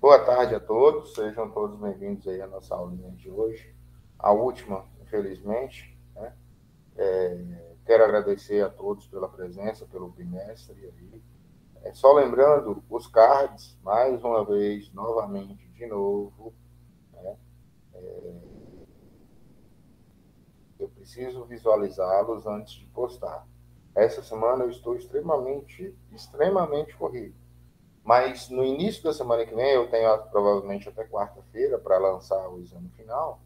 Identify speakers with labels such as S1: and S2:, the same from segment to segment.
S1: Boa tarde a todos, sejam todos bem-vindos aí à nossa aulinha de hoje, a última, infelizmente, né? Quero agradecer a todos pela presença, pelo bimestre aí. Só lembrando, os cards, mais uma vez, novamente, de novo, né? Eu preciso visualizá-los antes de postar. Essa semana eu estou extremamente corrido. Mas no início da semana que vem, eu tenho provavelmente até quarta-feira para lançar o exame final.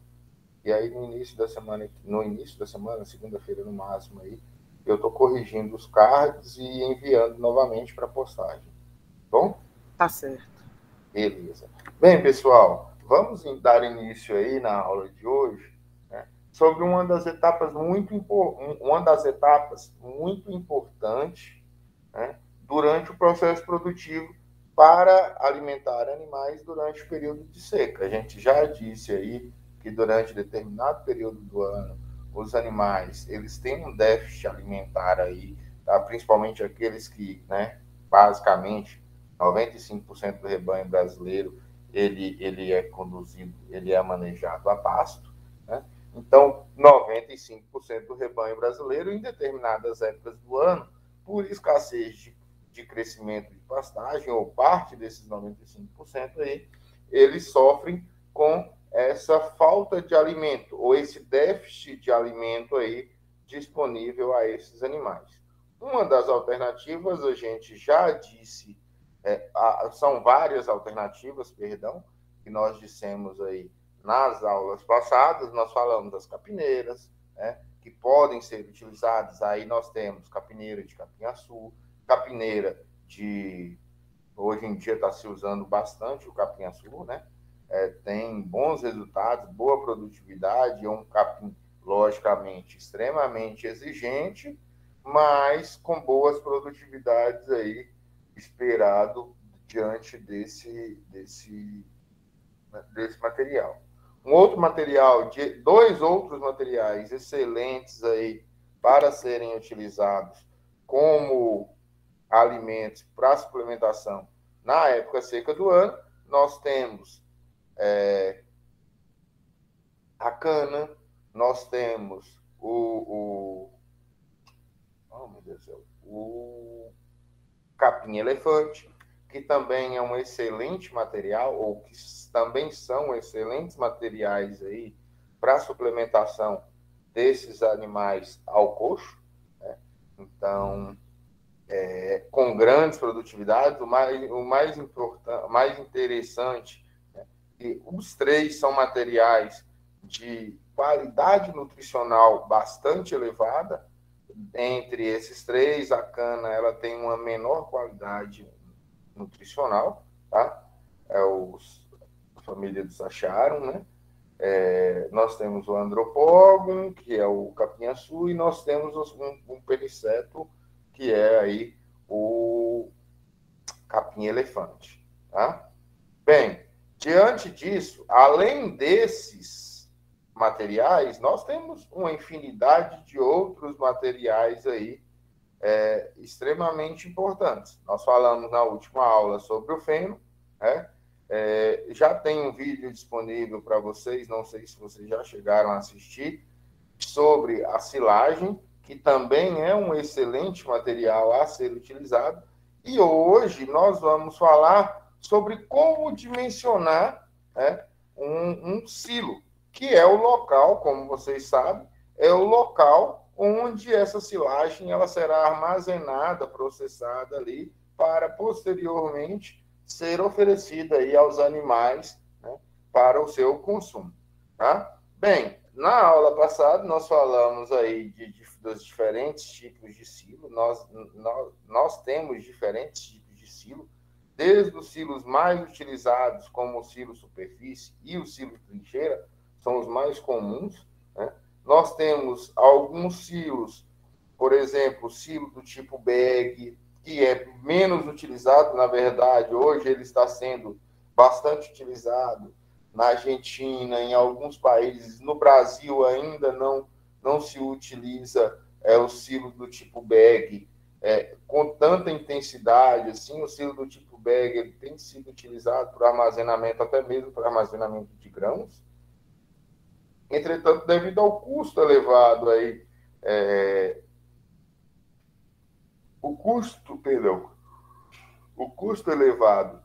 S1: E aí no início da semana, segunda-feira no máximo aí, eu estou corrigindo os cards e enviando novamente para postagem. Bom?
S2: Tá certo.
S1: Beleza. Bem, pessoal, vamos dar início aí na aula de hoje, né, sobre uma das etapas muito importante, né, durante o processo produtivo para alimentar animais durante o período de seca. A gente já disse aí que durante determinado período do ano os animais eles têm um déficit alimentar aí, tá? Principalmente aqueles que, né, basicamente 95% do rebanho brasileiro ele é conduzido, ele é manejado a pasto, né? Então, 95% do rebanho brasileiro, em determinadas épocas do ano, por escassez de crescimento de pastagem, ou parte desses 95% aí, eles sofrem com essa falta de alimento, ou esse déficit de alimento aí disponível a esses animais. Uma das alternativas, a gente já disse, são várias alternativas, perdão, que nós dissemos aí nas aulas passadas, nós falamos das capineiras, né, que podem ser utilizadas, aí nós temos capineira de capim-açu, capineira de... Hoje em dia está se usando bastante o capim-açu, né? Tem bons resultados, boa produtividade, é um capim, logicamente, extremamente exigente, mas com boas produtividades aí, esperado diante desse material. Dois outros materiais excelentes aí para serem utilizados como alimentos para suplementação na época seca do ano, nós temos a cana, nós temos oh, meu Deus do céu, o capim-elefante, que também é um excelente material, ou que também são excelentes materiais aí para suplementação desses animais ao coxo, né? Então, com grandes produtividades, mais interessante, né, que os três são materiais de qualidade nutricional bastante elevada. Entre esses três, a cana ela tem uma menor qualidade nutricional, tá? A família dos acharam, né? Nós temos o andropógon, que é o capinha-açu, e nós temos um periceto, que é aí o capim-elefante, tá? Bem, diante disso, além desses materiais, nós temos uma infinidade de outros materiais aí extremamente importantes. Nós falamos na última aula sobre o feno, né? Já tem um vídeo disponível para vocês, não sei se vocês já chegaram a assistir, sobre a silagem, que também é um excelente material a ser utilizado. E hoje nós vamos falar sobre como dimensionar, né, um silo, que é o local, como vocês sabem, é o local onde essa silagem ela será armazenada, processada ali, para posteriormente ser oferecida aí aos animais, né, para o seu consumo. Tá? Bem, na aula passada nós falamos aí dos diferentes tipos de silo, nós temos diferentes tipos de silo, desde os silos mais utilizados, como o silo superfície e o silo trincheira, são os mais comuns, né? Nós temos alguns silos, por exemplo, o silo do tipo bag, que é menos utilizado, na verdade, hoje ele está sendo bastante utilizado na Argentina, em alguns países. No Brasil ainda não se utiliza o silo do tipo bag com tanta intensidade. Assim, o silo do tipo bag ele tem sido utilizado para armazenamento, até mesmo para armazenamento de grãos. Entretanto, devido ao custo elevado aí, o custo elevado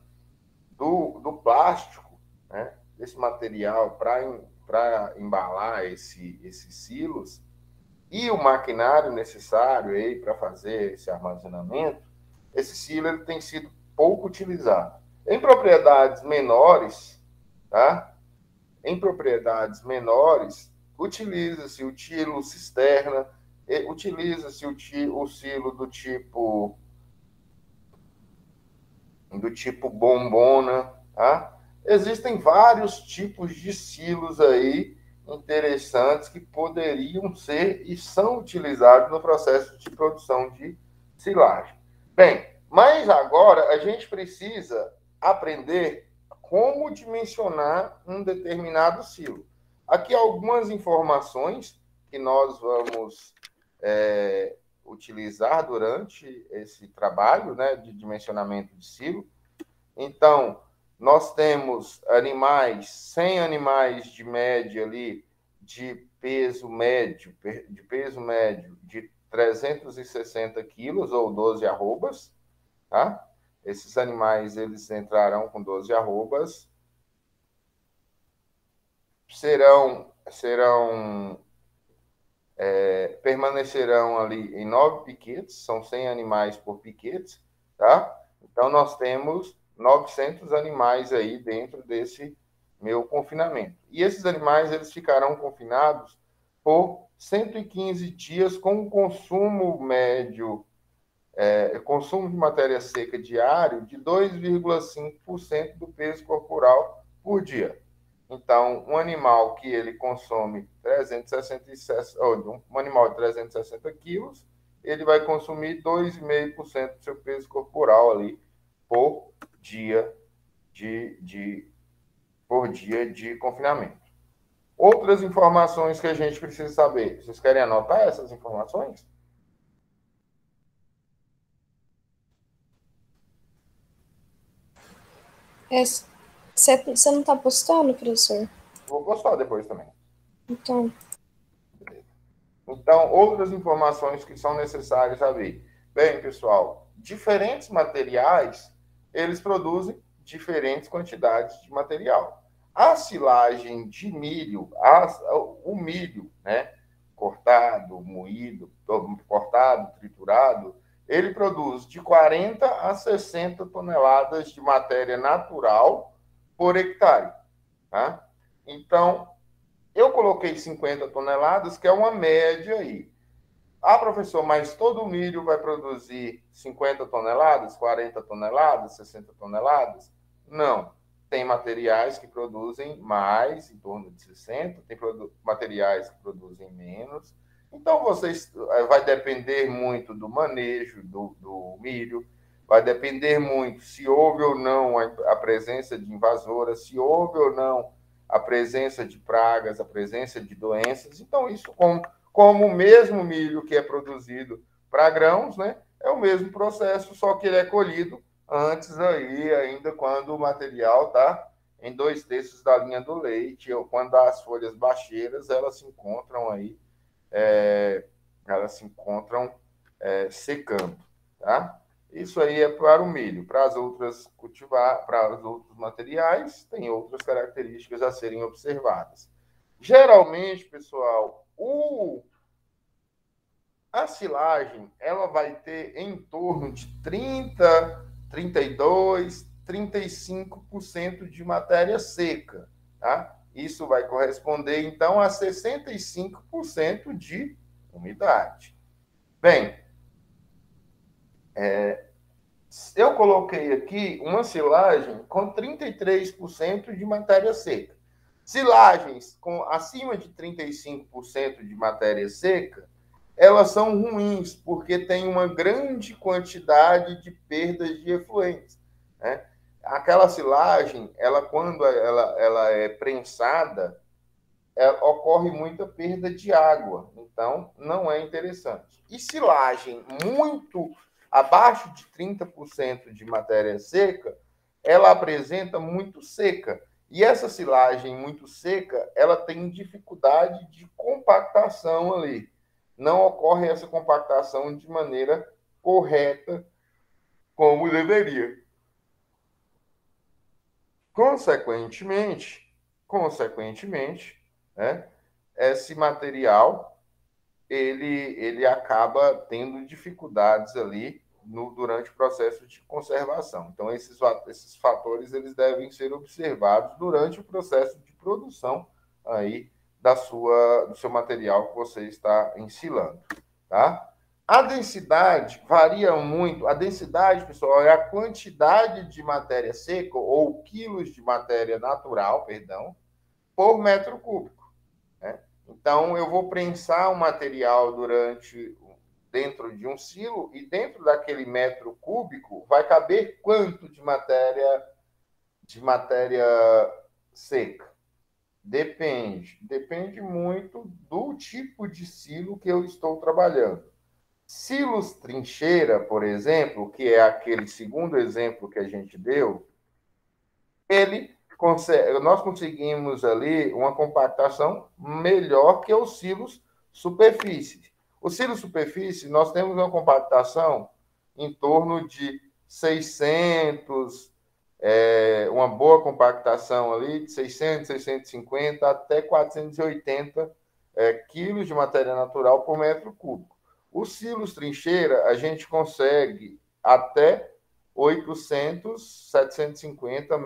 S1: do plástico, né, desse material para embalar esses silos, e o maquinário necessário aí para fazer esse armazenamento, esse silo ele tem sido pouco utilizado. Em propriedades menores, tá? Em propriedades menores, utiliza-se o silo cisterna, utiliza-se o silo do tipo bombona, tá? Existem vários tipos de silos aí interessantes que poderiam ser e são utilizados no processo de produção de silagem. Bem, mas agora a gente precisa aprender como dimensionar um determinado silo. Aqui algumas informações que nós vamos utilizar durante esse trabalho, né, de dimensionamento de silo. Então, nós temos 100 animais de média ali, de peso médio de 360 quilos ou 12 arrobas, tá? Esses animais, eles entrarão com 12 arrobas, permanecerão ali em 9 piquetes, são 100 animais por piquete, tá? Então, nós temos 900 animais aí dentro desse meu confinamento. E esses animais, eles ficarão confinados por 115 dias com consumo médio, consumo de matéria seca diário de 2,5% do peso corporal por dia. Então, um animal que ele consome 367, um animal de 360 quilos, ele vai consumir 2,5% do seu peso corporal ali por dia por dia de confinamento. Outras informações que a gente precisa saber. Vocês querem anotar essas informações?
S2: Você não está postando, professor?
S1: Vou postar depois também.
S2: Então,
S1: outras informações que são necessárias saber. Bem, pessoal, diferentes materiais, eles produzem diferentes quantidades de material. A silagem de milho, o milho, né, cortado, moído, cortado, triturado, ele produz de 40 a 60 toneladas de matéria natural por hectare, tá? Então, eu coloquei 50 toneladas, que é uma média aí. Ah, professor, mas todo o milho vai produzir 50 toneladas, 40 toneladas, 60 toneladas? Não. Tem materiais que produzem mais, em torno de 60, tem materiais que produzem menos. Então, vai depender muito do manejo do milho, vai depender muito se houve ou não a presença de invasoras, se houve ou não a presença de pragas, a presença de doenças. Então, isso como o mesmo milho que é produzido para grãos, né? É o mesmo processo, só que ele é colhido antes aí, ainda quando o material está em 2/3 da linha do leite, ou quando as folhas baixeiras, elas se encontram aí, secando, tá? Isso aí é para o milho. Para as outras para os outros materiais, tem outras características a serem observadas. Geralmente, pessoal, a silagem ela vai ter em torno de 30, 32, 35% de matéria seca, tá? Isso vai corresponder, então, a 65% de umidade. Bem, eu coloquei aqui uma silagem com 33% de matéria seca. Silagens com acima de 35% de matéria seca, elas são ruins, porque tem uma grande quantidade de perdas de efluentes, né? Aquela silagem, quando ela é prensada, ocorre muita perda de água, então não é interessante. E silagem muito abaixo de 30% de matéria seca, ela apresenta muito seca. E essa silagem muito seca, ela tem dificuldade de compactação ali. Não ocorre essa compactação de maneira correta, como deveria. Consequentemente, né, esse material ele acaba tendo dificuldades ali durante o processo de conservação. Então, esses fatores eles devem ser observados durante o processo de produção aí do seu material que você está ensilando, tá? A densidade varia muito. A densidade, pessoal, é a quantidade de matéria seca ou quilos de matéria natural, perdão, por metro cúbico, né? Então, eu vou prensar o material dentro de um silo e dentro daquele metro cúbico vai caber quanto de matéria seca? Depende muito do tipo de silo que eu estou trabalhando. Silos trincheira, por exemplo, que é aquele segundo exemplo que a gente deu, nós conseguimos ali uma compactação melhor que os silos superfície. O silo superfície, nós temos uma compactação em torno de 600, uma boa compactação ali, de 600, 650 até 480 quilos de matéria natural por metro cúbico. Os silos trincheira, a gente consegue até 800, 750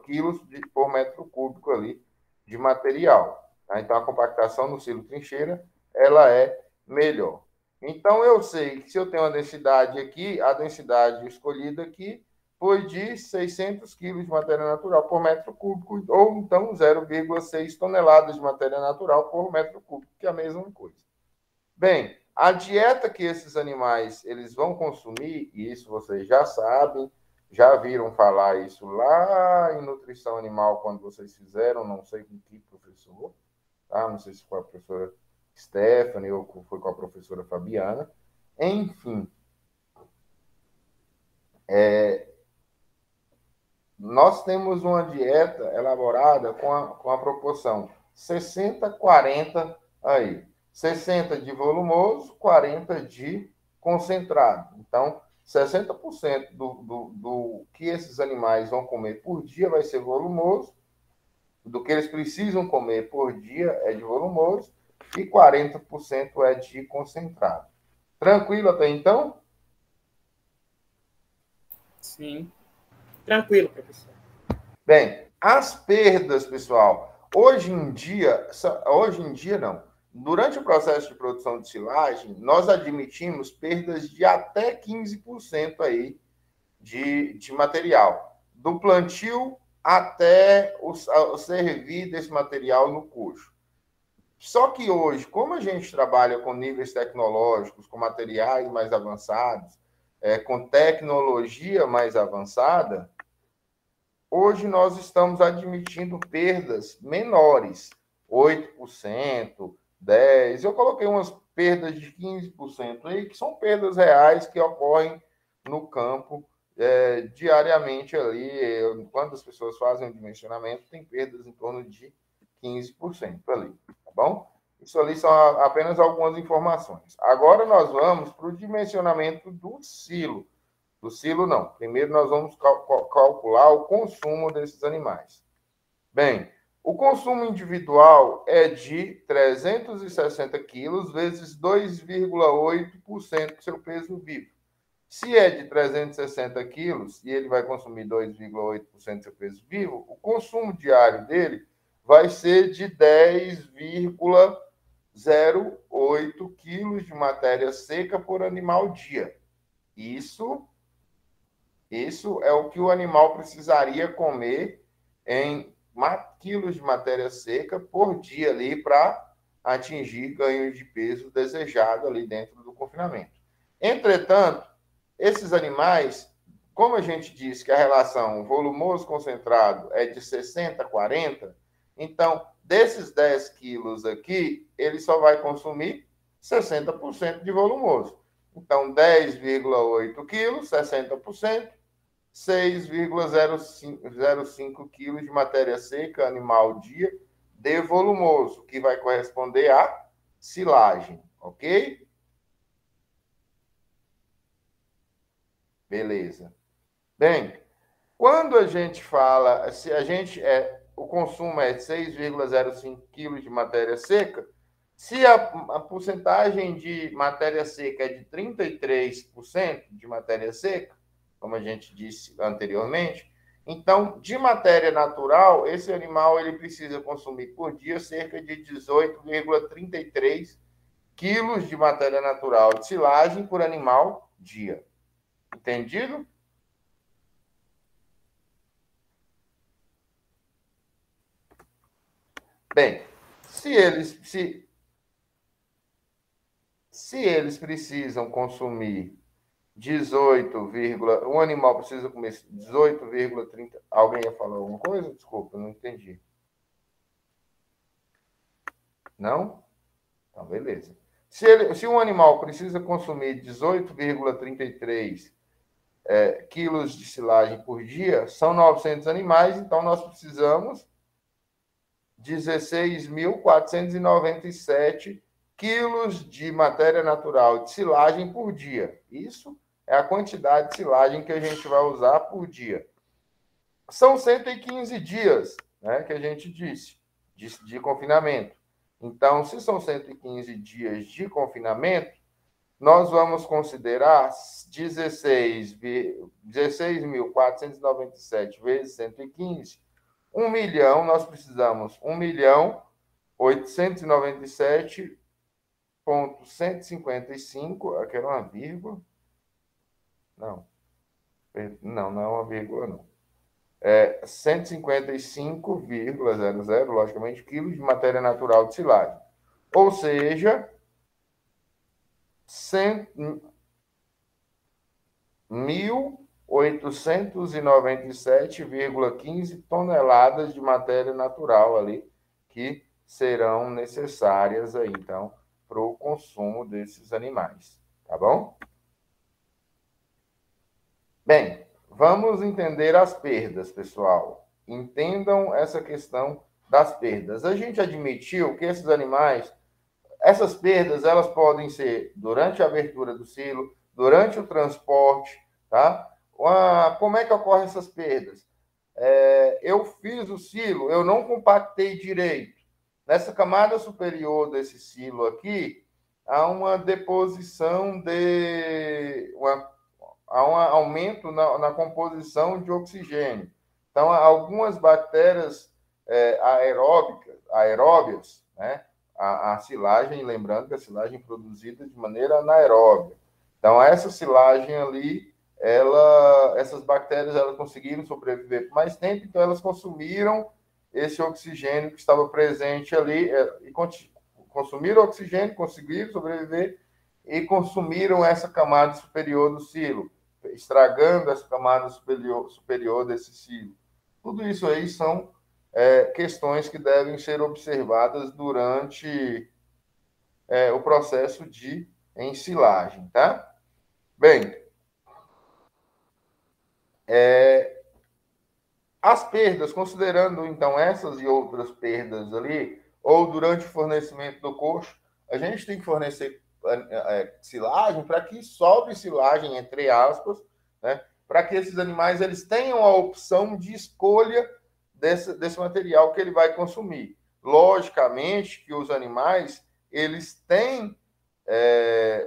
S1: quilos por metro cúbico ali de material. Tá? Então, a compactação no silo trincheira, ela é melhor. Então, eu sei que se eu tenho uma densidade aqui, a densidade escolhida aqui foi de 600 quilos de matéria natural por metro cúbico, ou então 0,6 toneladas de matéria natural por metro cúbico, que é a mesma coisa. Bem, a dieta que esses animais eles vão consumir, e isso vocês já sabem, já viram falar isso lá em nutrição animal quando vocês fizeram, não sei com que professor, tá? Não sei se foi a professora Stephanie ou foi com a professora Fabiana. Enfim, nós temos uma dieta elaborada com a proporção 60-40 aí. 60 de volumoso, 40 de concentrado. Então, 60% do que esses animais vão comer por dia vai ser volumoso, do que eles precisam comer por dia é de volumoso, e 40% é de concentrado. Tranquilo até então?
S3: Sim. Tranquilo, professor.
S1: Bem, as perdas, pessoal, hoje em dia não. Durante o processo de produção de silagem, nós admitimos perdas de até 15% aí de material, do plantio até o servir desse material no coxo. Só que hoje, como a gente trabalha com níveis tecnológicos, com materiais mais avançados, com tecnologia mais avançada, hoje nós estamos admitindo perdas menores, 8%, 10%. Eu coloquei umas perdas de 15% aí, que são perdas reais que ocorrem no campo diariamente ali. Quando as pessoas fazem o dimensionamento, tem perdas em torno de 15% ali, tá bom? Isso ali são apenas algumas informações. Agora nós vamos para o dimensionamento do silo. Do silo, não. Primeiro, nós vamos calcular o consumo desses animais. Bem, o consumo individual é de 360 quilos vezes 2,8% do seu peso vivo. Se é de 360 quilos e ele vai consumir 2,8% do seu peso vivo, o consumo diário dele vai ser de 10,08 quilos de matéria seca por animal dia. Isso é o que o animal precisaria comer em quilos de matéria seca por dia ali para atingir ganho de peso desejado ali dentro do confinamento. Entretanto, esses animais, como a gente disse que a relação volumoso concentrado é de 60-40, então, desses 10 quilos aqui, ele só vai consumir 60% de volumoso. Então, 10,8 quilos, 60%, 6,05 quilos de matéria seca animal dia de volumoso, que vai corresponder à silagem, ok? Beleza. Bem, quando a gente fala, se a gente o consumo é 6,05 quilos de matéria seca, se a porcentagem de matéria seca é de 33% de matéria seca, como a gente disse anteriormente, então, de matéria natural, esse animal ele precisa consumir por dia cerca de 18,33 quilos de matéria natural de silagem por animal dia. Entendido? Bem, se eles precisam consumir 18, um animal precisa comer 18,30. Alguém ia falar alguma coisa? Desculpa, não entendi. Não? Então, beleza. Se um animal precisa consumir 18,33 quilos de silagem por dia, são 900 animais, então nós precisamos 16.497 quilos de matéria natural de silagem por dia. Isso é a quantidade de silagem que a gente vai usar por dia. São 115 dias, né, que a gente disse, de confinamento. Então, se são 115 dias de confinamento, nós vamos considerar 16.497 vezes 115. 1 milhão, nós precisamos 1.897.155, aqui era uma vírgula. Não é uma vírgula, não. 155,00, logicamente, quilos de matéria natural de silagem. Ou seja, 1.897,15 toneladas de matéria natural ali que serão necessárias aí, então, para o consumo desses animais, tá bom? Bem, vamos entender as perdas, pessoal. Entendam essa questão das perdas. A gente admitiu que esses animais, essas perdas, elas podem ser durante a abertura do silo, durante o transporte, tá? Como é que ocorrem essas perdas? Eu fiz o silo, eu não compactei direito. Nessa camada superior desse silo aqui, há uma deposição há um aumento na composição de oxigênio. Então, algumas bactérias aeróbias, né? A silagem, lembrando que a silagem é produzida de maneira anaeróbia. Então, essa silagem ali, essas bactérias elas conseguiram sobreviver por mais tempo, então elas consumiram esse oxigênio que estava presente ali, e consumiram oxigênio, conseguiram sobreviver e consumiram essa camada superior do silo, estragando essa camada superior desse silo. Tudo isso aí são questões que devem ser observadas durante o processo de ensilagem, tá? Bem, as perdas, considerando então essas e outras perdas ali, ou durante o fornecimento do coxo, a gente tem que fornecer silagem para que sobre silagem, entre aspas, né, para que esses animais eles tenham a opção de escolha desse material que ele vai consumir. Logicamente que os animais eles têm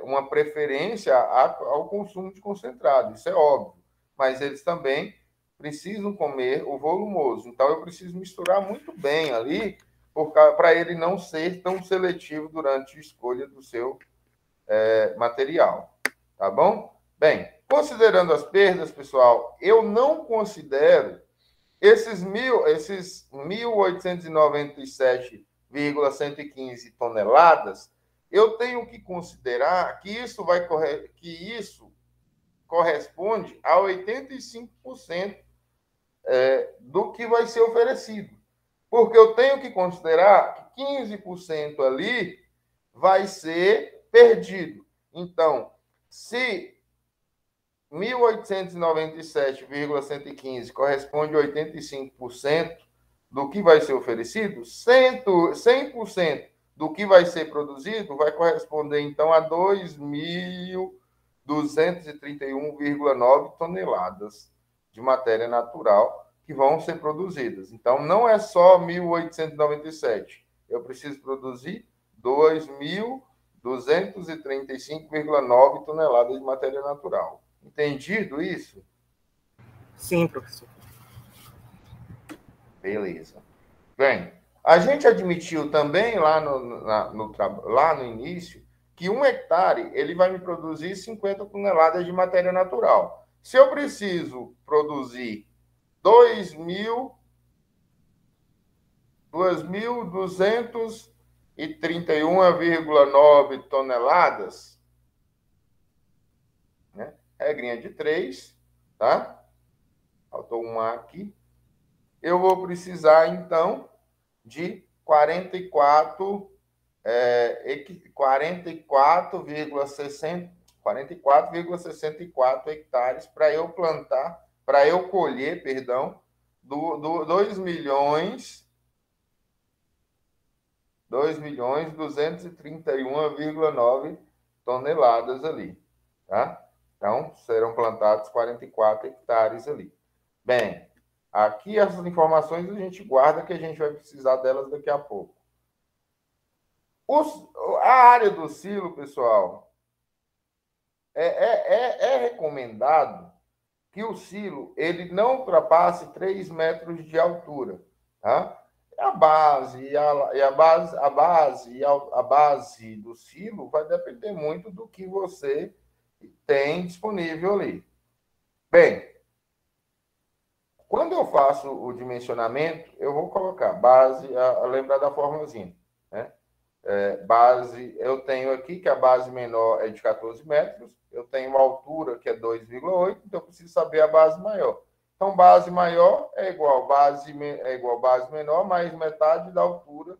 S1: uma preferência ao consumo de concentrado, isso é óbvio, mas eles também precisam comer o volumoso. Então, eu preciso misturar muito bem ali para ele não ser tão seletivo durante a escolha do seu material. Tá bom? Bem, considerando as perdas, pessoal, eu não considero esses 1.897,115 toneladas, eu tenho que considerar que isso corresponde a 85% do que vai ser oferecido. Porque eu tenho que considerar que 15% ali vai ser perdido. Então, Se 1.897,115 corresponde a 85% do que vai ser oferecido, 100% do que vai ser produzido vai corresponder, então, a 2.231,9 toneladas de matéria natural que vão ser produzidas. Então, não é só 1.897. Eu preciso produzir 2.235,9 toneladas de matéria natural. Entendido isso?
S3: Sim, professor.
S1: Beleza. Bem, a gente admitiu também lá no início que 1 hectare ele vai me produzir 50 toneladas de matéria natural. Se eu preciso produzir 2.231,9 toneladas, né? Regrinha de 3, tá? Faltou um aqui. Eu vou precisar, então, de 44,64 hectares para eu plantar, para eu colher, perdão, 2.231,9 toneladas ali, tá? Então, serão plantados 44 hectares ali. Bem, aqui essas informações a gente guarda que a gente vai precisar delas daqui a pouco. A área do silo, pessoal, é recomendado que o silo ele não ultrapasse 3 metros de altura, tá? A base do silo vai depender muito do que você tem disponível ali. Bem, quando eu faço o dimensionamento, eu vou colocar base, lembrar da formulazinha, né? Base, eu tenho aqui que a base menor é de 14 metros, eu tenho uma altura que é 2,8, então eu preciso saber a base maior. Então, base maior é igual base menor mais metade da altura,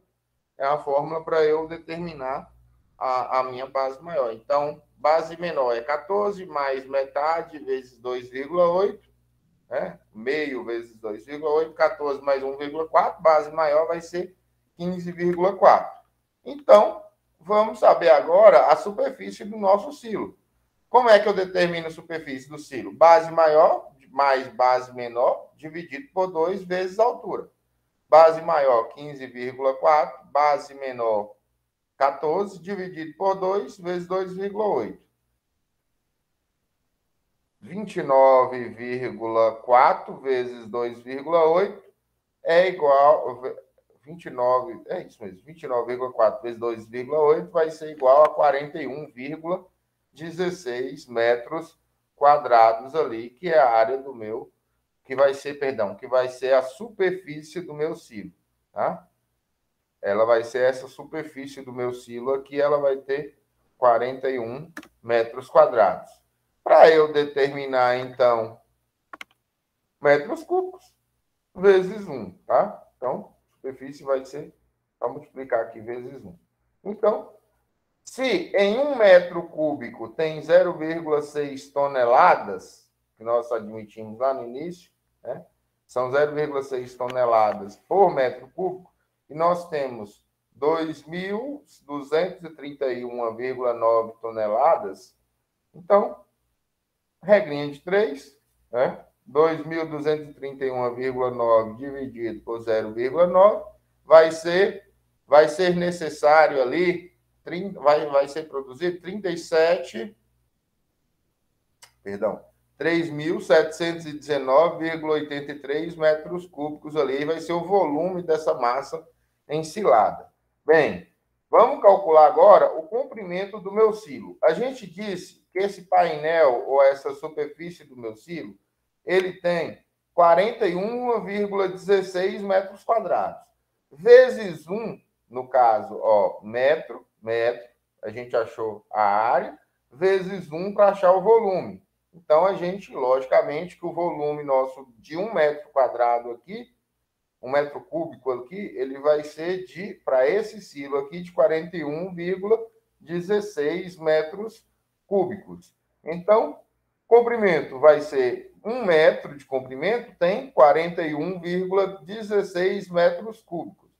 S1: é a fórmula para eu determinar a minha base maior. Então, base menor é 14 mais metade vezes 2,8, né? Meio vezes 2,8, 14 mais 1,4, base maior vai ser 15,4. Então, vamos saber agora a superfície do nosso silo. Como é que eu determino a superfície do silo? Base maior mais base menor dividido por 2 vezes a altura. Base maior, 15,4. Base menor, 14, dividido por 2 vezes 2,8. 29,4 vezes 2,8 é igual... 29, é isso mesmo, 29,4 vezes 2,8 vai ser igual a 41,16 metros quadrados ali, que é a área do meu, que vai ser a superfície do meu silo, tá? Ela vai ser essa superfície do meu silo aqui, ela vai ter 41 metros quadrados. Para eu determinar, então, metros cúbicos vezes 1, tá? Então, superfície vai ser, vamos multiplicar aqui, vezes 1. Então, se em 1 metro cúbico tem 0,6 toneladas, que nós admitimos lá no início, né? São 0,6 toneladas por metro cúbico, e nós temos 2.231,9 toneladas, então, regrinha de 3, né? 2.231,9 dividido por 0,9 vai ser necessário ali, vai ser produzido 3.719,83 metros cúbicos ali, vai ser o volume dessa massa ensilada. Bem, vamos calcular agora o comprimento do meu silo. A gente disse que esse painel, ou essa superfície do meu silo, ele tem 41,16 metros quadrados. Vezes 1, no caso, metro, a gente achou a área, vezes 1 para achar o volume. Então, a gente, logicamente, que o volume nosso de 1 metro quadrado aqui, 1 metro cúbico aqui, ele vai ser para esse silo aqui, de 41,16 metros cúbicos. Então, comprimento vai ser 1 metro de comprimento, tem 41,16 metros cúbicos.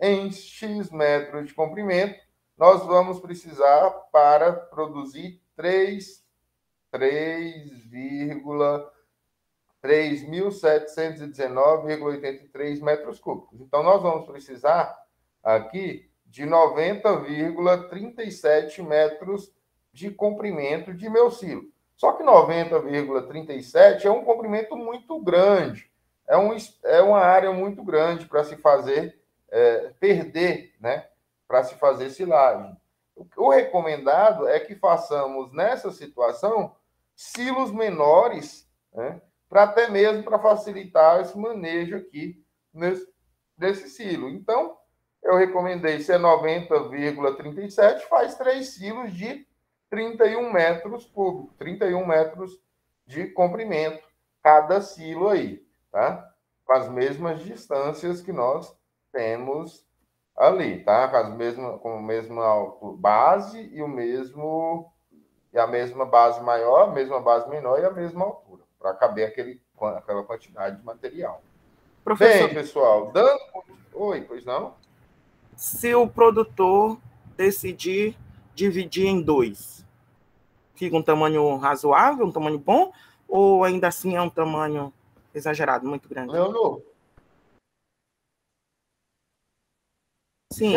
S1: Em X metros de comprimento, nós vamos precisar para produzir 3.719,83 metros cúbicos. Então, nós vamos precisar aqui de 90,37 metros de comprimento de meu silo. Só que 90,37 é um comprimento muito grande, é uma área muito grande para se fazer, perder, né? Para se fazer silagem. O recomendado é que façamos, nessa situação, silos menores, né? Para até mesmo para facilitar esse manejo aqui desse silo. Então, eu recomendei, se é 90,37, faz 3 silos de 31 metros cúbicos, 31 metros de comprimento, cada silo aí, tá? Com as mesmas distâncias que nós temos ali, tá? Com a mesma base e a mesma base maior, a mesma base menor e a mesma altura, para caber aquela quantidade de material.
S3: Professor,
S1: bem, pessoal, dando... Oi, pois não?
S3: Se o produtor decidir dividir em 2, fica um tamanho razoável, um tamanho bom, ou ainda assim é um tamanho exagerado, muito grande?
S1: Leonor,
S3: Sim.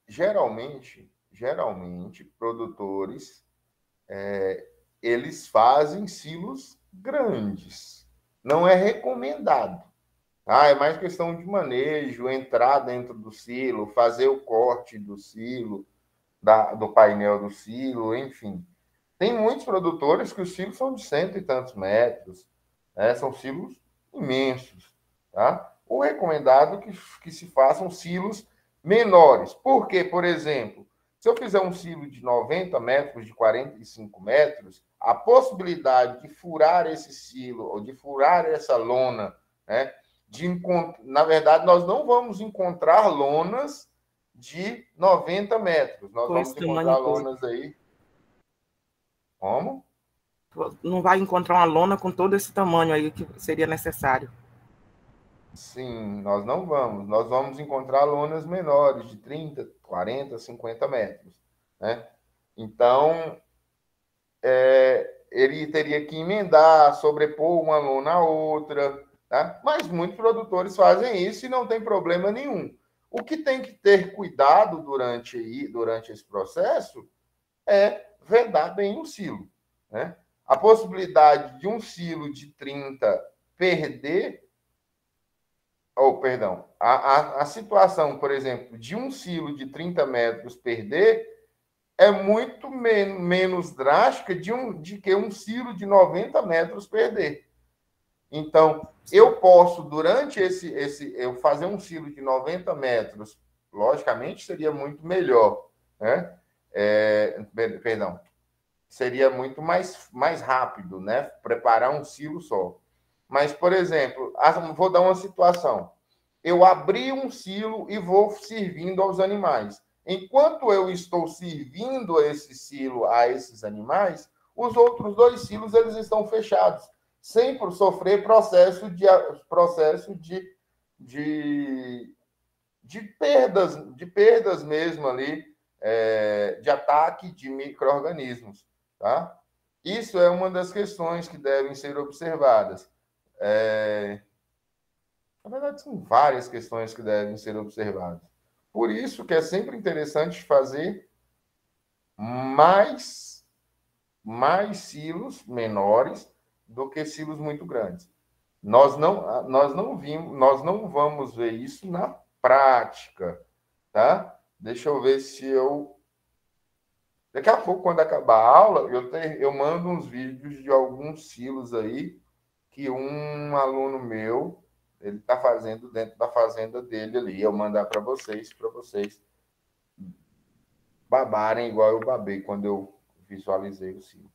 S1: Geralmente, produtores, eles fazem silos grandes. Não é recomendado. É mais questão de manejo, entrar dentro do silo, fazer o corte do silo, do painel do silo, enfim. Tem muitos produtores que os silos são de 100 e tantos metros, né? São silos imensos, tá? O recomendado é que se façam silos menores. Por quê? Por exemplo, se eu fizer um silo de 90 metros, de 45 metros, a possibilidade de furar esse silo, ou de furar essa lona, né? Na verdade, nós não vamos encontrar lonas de 90 metros. Nós vamos encontrar lonas aí. Como?
S3: Não vai encontrar uma lona com todo esse tamanho aí que seria necessário.
S1: Sim, nós não vamos. Nós vamos encontrar lonas menores, de 30, 40, 50 metros, né? Então, ele teria que emendar, sobrepor uma lona à outra, tá? Mas muitos produtores fazem isso e não tem problema nenhum. O que tem que ter cuidado durante esse processo é vedar bem o silo, né? A possibilidade de um silo de 30 perder... perdão, a situação, por exemplo, de um silo de 30 metros perder é muito menos drástica de que um silo de 90 metros perder. Então, eu posso, durante eu fazer um silo de 90 metros, logicamente seria muito melhor, né? Perdão, seria muito mais rápido, né? Preparar um silo só. Mas, por exemplo, vou dar uma situação. Eu abri um silo e vou servindo aos animais. Enquanto eu estou servindo esse silo a esses animais, os outros 2 silos eles estão fechados, sem sofrer processo de perdas mesmo ali, de ataque de micro-organismos, tá? Isso é uma das questões que devem ser observadas. Na verdade, são várias questões que devem ser observadas. Por isso que é sempre interessante fazer mais silos menores do que silos muito grandes. Nós não vamos ver isso na prática, tá? Deixa eu ver se eu... Daqui a pouco, quando acabar a aula, eu mando uns vídeos de alguns silos aí que um aluno meu ele está fazendo dentro da fazenda dele ali. Eu mandar para vocês babarem igual eu babei quando eu visualizei o silo.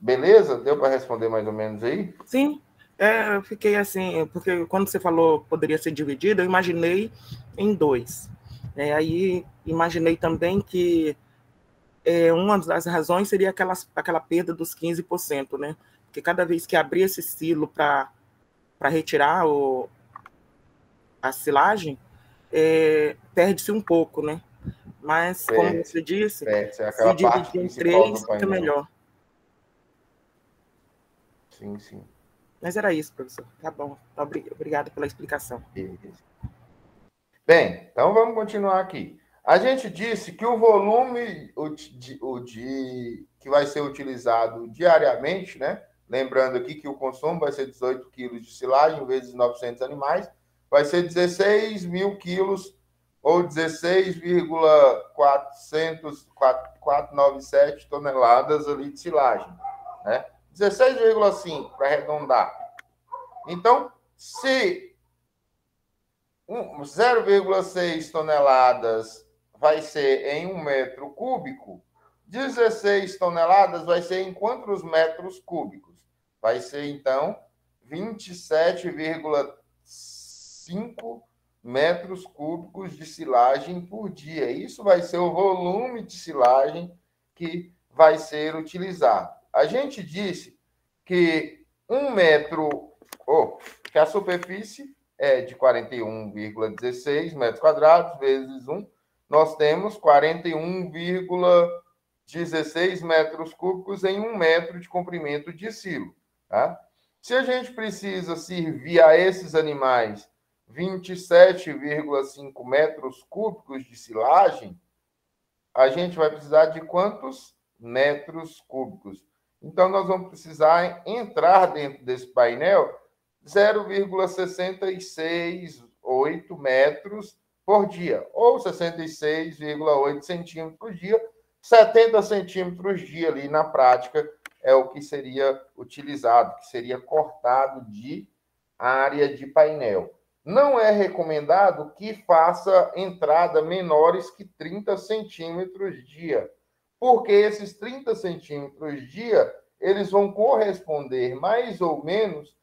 S1: Beleza? Deu para responder mais ou menos aí?
S3: Sim. Eu fiquei assim, porque quando você falou que poderia ser dividido, eu imaginei em 2. Aí imaginei também que uma das razões seria aquela perda dos 15%, né? Porque cada vez que abrir esse silo para retirar a silagem, perde-se um pouco, né? Mas, como você disse, se dividir em 3, fica melhor.
S1: Sim, sim.
S3: Mas era isso, professor. Tá bom. Obrigado pela explicação.
S1: Bem, então vamos continuar aqui. A gente disse que o volume que vai ser utilizado diariamente, né? Lembrando aqui que o consumo vai ser 18 quilos de silagem vezes 900 animais, vai ser 16 mil quilos ou 16,497 toneladas ali de silagem, né? 16,5 para arredondar. Então, se 0,6 toneladas vai ser em 1 metro cúbico, 16 toneladas vai ser em quantos metros cúbicos? Vai ser, então, 27,5 metros cúbicos de silagem por dia. Isso vai ser o volume de silagem que vai ser utilizado. A gente disse que 1 metro, que a superfície é de 41,16 metros quadrados, vezes 1, nós temos 41,16 metros cúbicos em 1 metro de comprimento de silo. Tá? Se a gente precisa servir a esses animais 27,5 metros cúbicos de silagem, a gente vai precisar de quantos metros cúbicos? Então, nós vamos precisar entrar dentro desse painel 0,668 metros por dia, ou 66,8 centímetros por dia, 70 centímetros dia ali na prática é o que seria utilizado, que seria cortado de área de painel. Não é recomendado que faça entrada menores que 30 centímetros dia, porque esses 30 centímetros dia, eles vão corresponder mais ou menos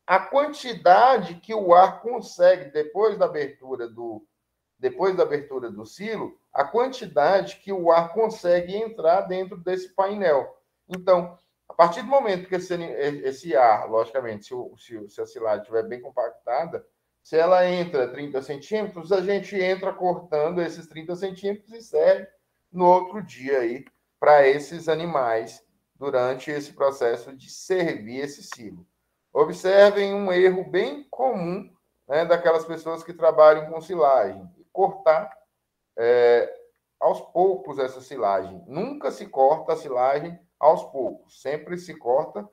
S1: à quantidade que o ar consegue, depois da abertura do silo, a quantidade que o ar consegue entrar dentro desse painel. Então, a partir do momento que esse ar, logicamente, se a silagem estiver bem compactada, se ela entra 30 centímetros, a gente entra cortando esses 30 centímetros e serve no outro dia aí para esses animais durante esse processo de servir esse silo. Observem um erro bem comum, né, daquelas pessoas que trabalham com silagem: cortar aos poucos essa silagem. Nunca se corta a silagem aos poucos, sempre se corta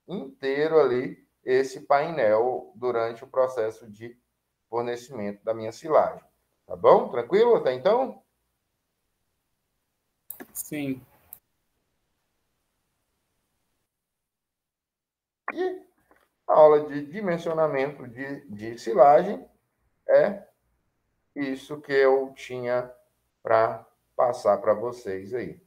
S1: inteiro ali esse painel durante o processo de fornecimento da minha silagem. Tá bom? Tranquilo até então?
S4: Sim.
S1: E a aula de dimensionamento de silagem é isso que eu tinha para passar para vocês aí.